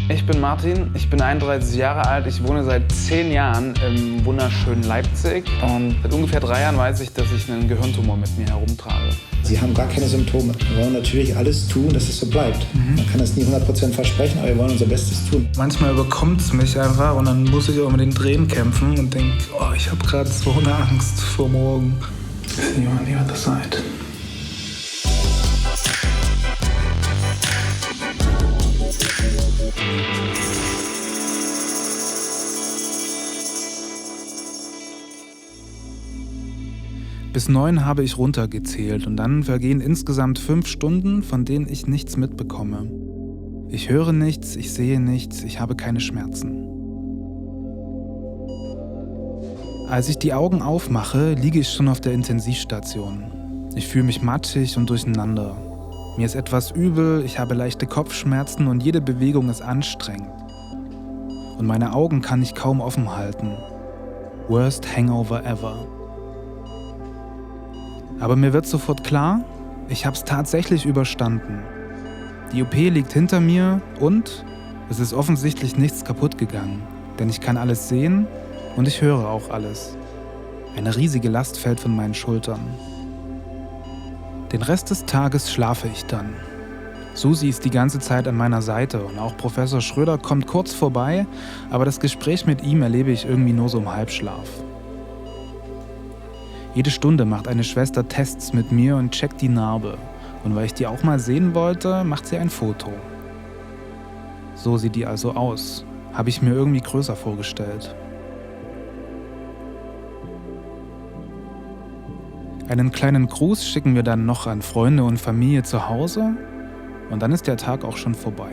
Ich bin Martin, ich bin 31 Jahre alt, ich wohne seit 10 Jahren im wunderschönen Leipzig und seit ungefähr 3 Jahren weiß ich, dass ich einen Gehirntumor mit mir herumtrage. Sie haben gar keine Symptome. Wir wollen natürlich alles tun, dass es so bleibt. Man kann das nie 100% versprechen, aber wir wollen unser Bestes tun. Manchmal überkommt es mich einfach und dann muss ich auch mit den Tränen kämpfen und denke, oh, ich habe gerade so eine Angst vor morgen. See you on the other side. Bis 9 habe ich runtergezählt und dann vergehen insgesamt 5 Stunden, von denen ich nichts mitbekomme. Ich höre nichts, ich sehe nichts, ich habe keine Schmerzen. Als ich die Augen aufmache, liege ich schon auf der Intensivstation. Ich fühle mich matschig und durcheinander. Mir ist etwas übel, ich habe leichte Kopfschmerzen und jede Bewegung ist anstrengend. Und meine Augen kann ich kaum offen halten. Worst Hangover ever. Aber mir wird sofort klar, ich habe es tatsächlich überstanden. Die OP liegt hinter mir und es ist offensichtlich nichts kaputt gegangen, denn ich kann alles sehen und ich höre auch alles. Eine riesige Last fällt von meinen Schultern. Den Rest des Tages schlafe ich dann. Susi ist die ganze Zeit an meiner Seite und auch Professor Schröder kommt kurz vorbei, aber das Gespräch mit ihm erlebe ich irgendwie nur so im Halbschlaf. Jede Stunde macht eine Schwester Tests mit mir und checkt die Narbe. Und weil ich die auch mal sehen wollte, macht sie ein Foto. So sieht die also aus. Habe ich mir irgendwie größer vorgestellt. Einen kleinen Gruß schicken wir dann noch an Freunde und Familie zu Hause und dann ist der Tag auch schon vorbei.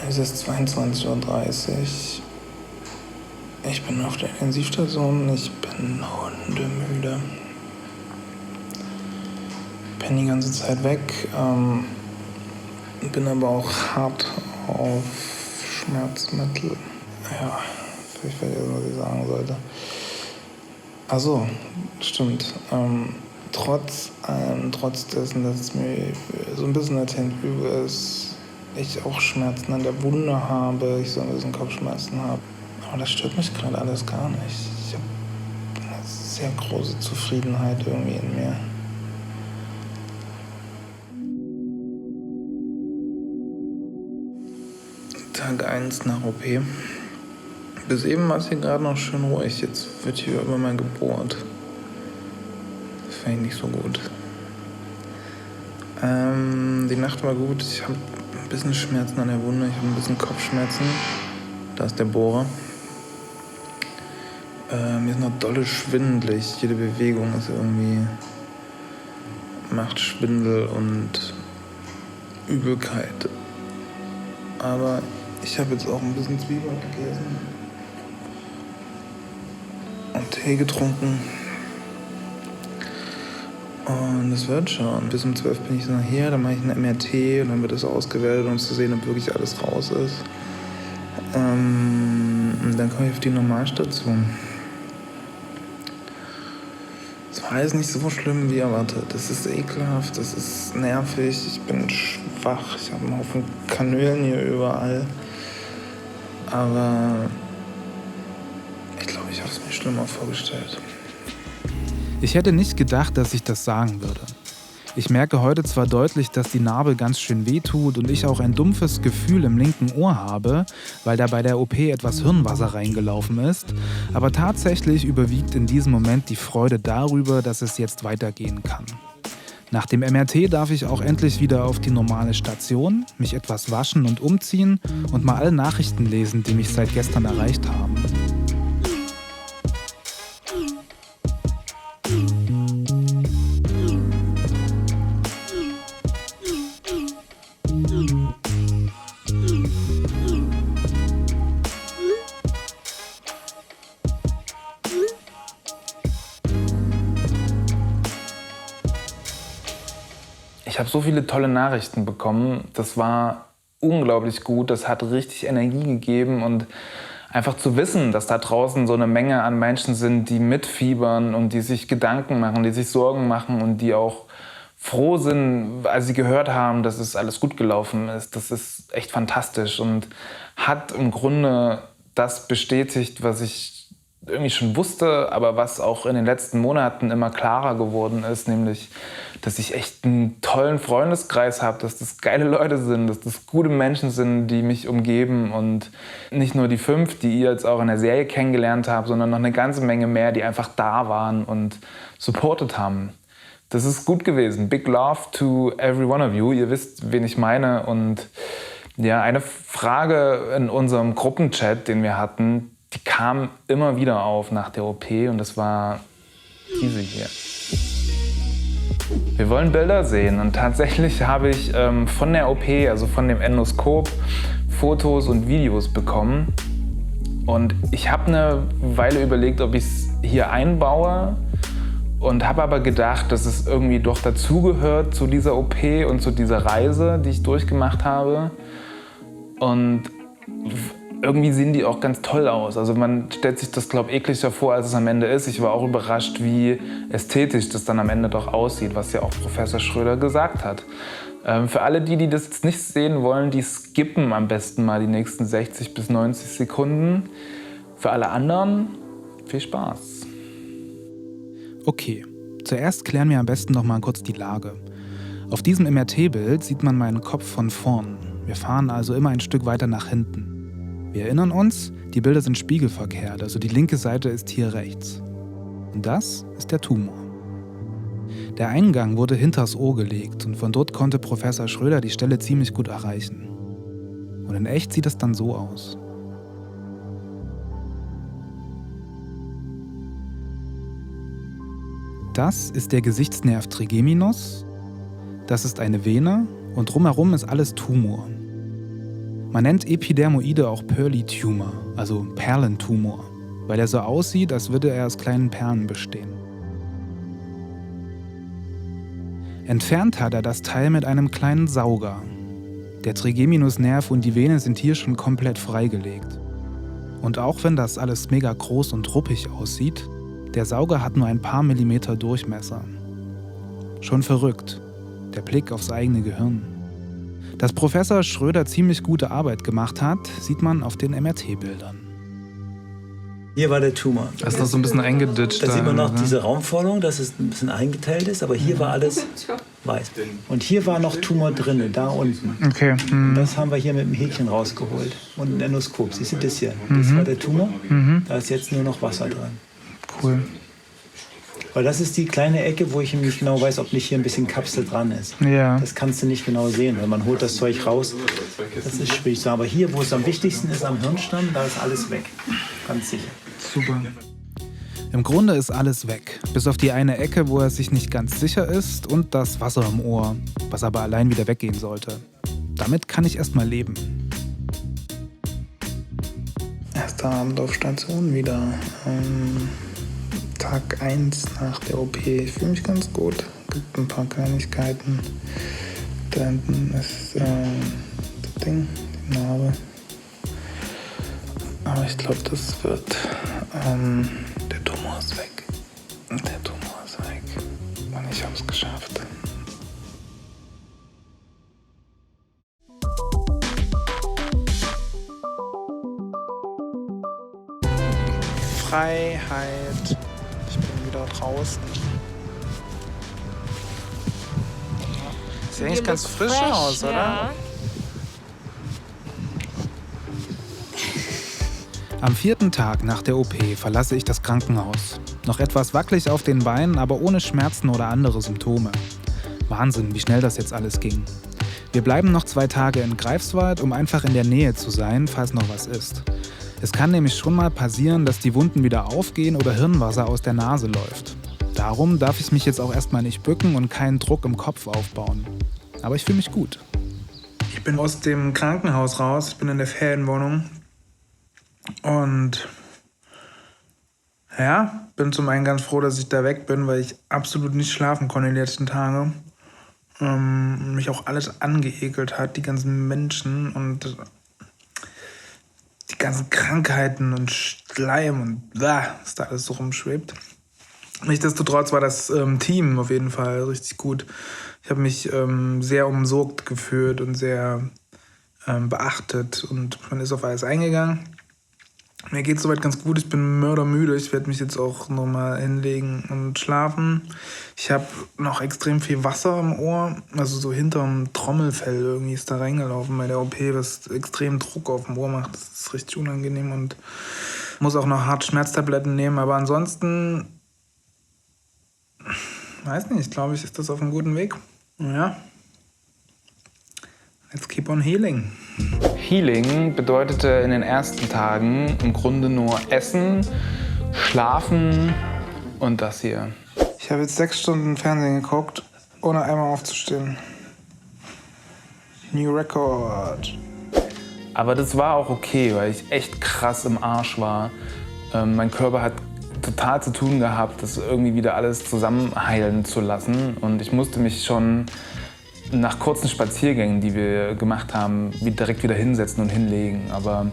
Es ist 22:30 Uhr. Ich bin auf der Intensivstation, ich bin hundemüde. Bin die ganze Zeit weg, bin aber auch hart auf Schmerzmittel. Ja, ich vergesse, was ich sagen sollte. Achso, stimmt. Trotz dessen, dass es mir so ein bisschen latent übel ist, ich auch Schmerzen an der Wunde habe, ich so ein bisschen Kopfschmerzen habe. Aber das stört mich gerade alles gar nicht. Ich habe eine sehr große Zufriedenheit irgendwie in mir. Tag 1 nach OP. Bis eben war es hier gerade noch schön ruhig. Jetzt wird hier immer mal gebohrt. Das fand ich nicht so gut. Die Nacht war gut. Ich habe ein bisschen Schmerzen an der Wunde. Ich habe ein bisschen Kopfschmerzen. Da ist der Bohrer. Mir ist noch dolle schwindelig. Jede Bewegung ist irgendwie macht Schwindel und Übelkeit. Aber ich habe jetzt auch ein bisschen Zwiebeln gegessen und Tee getrunken. Und es wird schon. Bis um 12 bin ich nachher, dann mache ich ein MRT und dann wird es ausgewertet, um zu sehen, ob wirklich alles raus ist. Und dann komme ich auf die Normalstation. Es war alles nicht so schlimm wie erwartet. Das ist ekelhaft, das ist nervig, ich bin schwach, ich habe einen Haufen Kanülen hier überall. Aber ich glaube, ich habe es mir schlimmer vorgestellt. Ich hätte nicht gedacht, dass ich das sagen würde. Ich merke heute zwar deutlich, dass die Narbe ganz schön wehtut und ich auch ein dumpfes Gefühl im linken Ohr habe, weil da bei der OP etwas Hirnwasser reingelaufen ist, aber tatsächlich überwiegt in diesem Moment die Freude darüber, dass es jetzt weitergehen kann. Nach dem MRT darf ich auch endlich wieder auf die normale Station, mich etwas waschen und umziehen und mal alle Nachrichten lesen, die mich seit gestern erreicht haben. Ich habe so viele tolle Nachrichten bekommen. Das war unglaublich gut. Das hat richtig Energie gegeben und einfach zu wissen, dass da draußen so eine Menge an Menschen sind, die mitfiebern und die sich Gedanken machen, die sich Sorgen machen und die auch froh sind, als sie gehört haben, dass es alles gut gelaufen ist. Das ist echt fantastisch und hat im Grunde das bestätigt, was ich irgendwie schon wusste, aber was auch in den letzten Monaten immer klarer geworden ist, nämlich, dass ich echt einen tollen Freundeskreis habe, dass das geile Leute sind, dass das gute Menschen sind, die mich umgeben und nicht nur die 5, die ihr jetzt auch in der Serie kennengelernt habt, sondern noch eine ganze Menge mehr, die einfach da waren und supportet haben. Das ist gut gewesen. Big love to every one of you. Ihr wisst, wen ich meine. Und ja, eine Frage in unserem Gruppenchat, den wir hatten, die kam immer wieder auf nach der OP und das war diese hier. Wir wollen Bilder sehen und tatsächlich habe ich von der OP, also von dem Endoskop, Fotos und Videos bekommen. Und ich habe eine Weile überlegt, ob ich es hier einbaue und habe aber gedacht, dass es irgendwie doch dazugehört zu dieser OP und zu dieser Reise, die ich durchgemacht habe. Und irgendwie sehen die auch ganz toll aus. Also man stellt sich das, glaube ich, ekliger vor, als es am Ende ist. Ich war auch überrascht, wie ästhetisch das dann am Ende doch aussieht, was ja auch Professor Schröder gesagt hat. Für alle, die das jetzt nicht sehen wollen, die skippen am besten mal die nächsten 60 bis 90 Sekunden. Für alle anderen, viel Spaß. Okay, zuerst klären wir am besten noch mal kurz die Lage. Auf diesem MRT-Bild sieht man meinen Kopf von vorn. Wir fahren also immer ein Stück weiter nach hinten. Wir erinnern uns, die Bilder sind spiegelverkehrt, also die linke Seite ist hier rechts. Und das ist der Tumor. Der Eingang wurde hinters Ohr gelegt und von dort konnte Professor Schröder die Stelle ziemlich gut erreichen. Und in echt sieht es dann so aus. Das ist der Gesichtsnerv Trigeminus, das ist eine Vene und drumherum ist alles Tumor. Man nennt Epidermoide auch Pearly Tumor, also Perlentumor, weil er so aussieht, als würde er aus kleinen Perlen bestehen. Entfernt hat er das Teil mit einem kleinen Sauger. Der Trigeminusnerv und die Vene sind hier schon komplett freigelegt. Und auch wenn das alles mega groß und ruppig aussieht, der Sauger hat nur ein paar Millimeter Durchmesser. Schon verrückt, der Blick aufs eigene Gehirn. Dass Professor Schröder ziemlich gute Arbeit gemacht hat, sieht man auf den MRT-Bildern. Hier war der Tumor. Das ist noch so ein bisschen eingeditscht. Da sieht man noch diese Raumforderung, dass es ein bisschen eingeteilt ist, aber hier war alles weiß. Und hier war noch Tumor drin, da unten. Okay. Und das haben wir hier mit dem Häkchen rausgeholt. Und ein Endoskop. Siehst du das hier? Das war der Tumor. Da ist jetzt nur noch Wasser drin. Cool. Weil das ist die kleine Ecke, wo ich nicht genau weiß, ob nicht hier ein bisschen Kapsel dran ist. Ja. Das kannst du nicht genau sehen, weil man holt das Zeug raus. Das ist schwierig zu sagen. Aber hier, wo es am wichtigsten ist, am Hirnstamm, da ist alles weg. Ganz sicher. Super. Im Grunde ist alles weg, bis auf die eine Ecke, wo er sich nicht ganz sicher ist und das Wasser im Ohr, was aber allein wieder weggehen sollte. Damit kann ich erstmal leben. Erster Abend auf Station wieder. Tag 1 nach der OP. Ich fühle mich ganz gut. Gibt ein paar Kleinigkeiten. Da hinten ist das Ding, die Narbe. Aber ich glaube, das wird. Der Tumor ist weg. Der Tumor ist weg. Und ich habe es geschafft. Freiheit. Ich bin wieder draußen. Sieht eigentlich ganz frisch aus, oder? Ja. Am 4. Tag nach der OP verlasse ich das Krankenhaus. Noch etwas wackelig auf den Beinen, aber ohne Schmerzen oder andere Symptome. Wahnsinn, wie schnell das jetzt alles ging. Wir bleiben noch 2 Tage in Greifswald, um einfach in der Nähe zu sein, falls noch was ist. Es kann nämlich schon mal passieren, dass die Wunden wieder aufgehen oder Hirnwasser aus der Nase läuft. Darum darf ich mich jetzt auch erstmal nicht bücken und keinen Druck im Kopf aufbauen. Aber ich fühle mich gut. Ich bin aus dem Krankenhaus raus. Ich bin in der Ferienwohnung. Und ja, bin zum einen ganz froh, dass ich da weg bin, weil ich absolut nicht schlafen konnte die letzten Tage. Mich auch alles angeekelt hat, die ganzen Menschen und die ganzen Krankheiten und Schleim und was da alles so rumschwebt. Nichtsdestotrotz war das Team auf jeden Fall richtig gut. Ich habe mich sehr umsorgt gefühlt und sehr beachtet und man ist auf alles eingegangen. Mir geht es soweit ganz gut, ich bin mördermüde. Ich werde mich jetzt auch nochmal hinlegen und schlafen. Ich habe noch extrem viel Wasser im Ohr, also so hinterm Trommelfell irgendwie ist da reingelaufen bei der OP, was extrem Druck auf dem Ohr macht. Das ist richtig unangenehm und muss auch noch hart Schmerztabletten nehmen. Aber ansonsten, weiß nicht, glaube ich, ist das auf einem guten Weg. Ja, let's keep on healing. Healing bedeutete in den ersten Tagen im Grunde nur Essen, Schlafen und das hier. Ich habe jetzt 6 Stunden Fernsehen geguckt, ohne einmal aufzustehen. New Record. Aber das war auch okay, weil ich echt krass im Arsch war. Mein Körper hat total zu tun gehabt, das irgendwie wieder alles zusammenheilen zu lassen. Und ich musste mich schon nach kurzen Spaziergängen, die wir gemacht haben, direkt wieder hinsetzen und hinlegen. Aber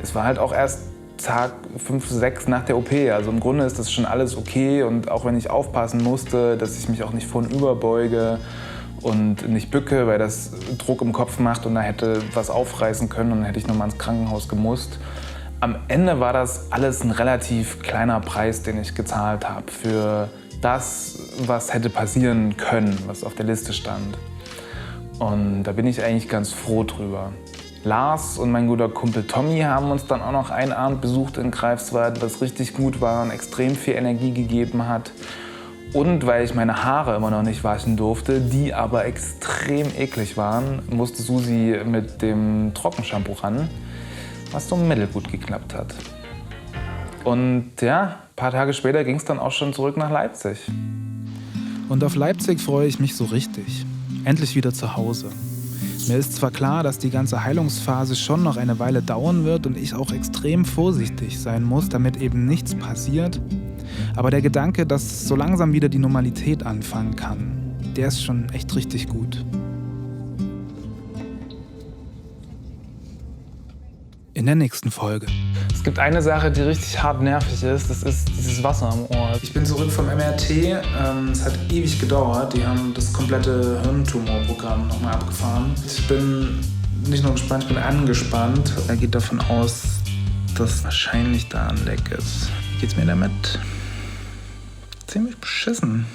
es war halt auch erst Tag 5, 6 nach der OP. Also im Grunde ist das schon alles okay. Und auch wenn ich aufpassen musste, dass ich mich auch nicht vornüber beuge und nicht bücke, weil das Druck im Kopf macht und da hätte was aufreißen können und dann hätte ich nochmal ins Krankenhaus gemusst. Am Ende war das alles ein relativ kleiner Preis, den ich gezahlt habe für das, was hätte passieren können, was auf der Liste stand. Und da bin ich eigentlich ganz froh drüber. Lars und mein guter Kumpel Tommy haben uns dann auch noch einen Abend besucht in Greifswald, was richtig gut war und extrem viel Energie gegeben hat. Und weil ich meine Haare immer noch nicht waschen durfte, die aber extrem eklig waren, musste Susi mit dem Trockenshampoo ran, was so mittelgut geklappt hat. Und ja, ein paar Tage später ging es dann auch schon zurück nach Leipzig. Und auf Leipzig freue ich mich so richtig. Endlich wieder zu Hause. Mir ist zwar klar, dass die ganze Heilungsphase schon noch eine Weile dauern wird und ich auch extrem vorsichtig sein muss, damit eben nichts passiert. Aber der Gedanke, dass so langsam wieder die Normalität anfangen kann, der ist schon echt richtig gut. In der nächsten Folge. Es gibt eine Sache, die richtig hart nervig ist, das ist dieses Wasser am Ohr. Ich bin zurück vom MRT, es hat ewig gedauert, die haben das komplette Hirntumorprogramm nochmal abgefahren. Ich bin nicht nur gespannt, ich bin angespannt. Er geht davon aus, dass wahrscheinlich da ein Leck ist. Wie geht's mir damit? Ziemlich beschissen.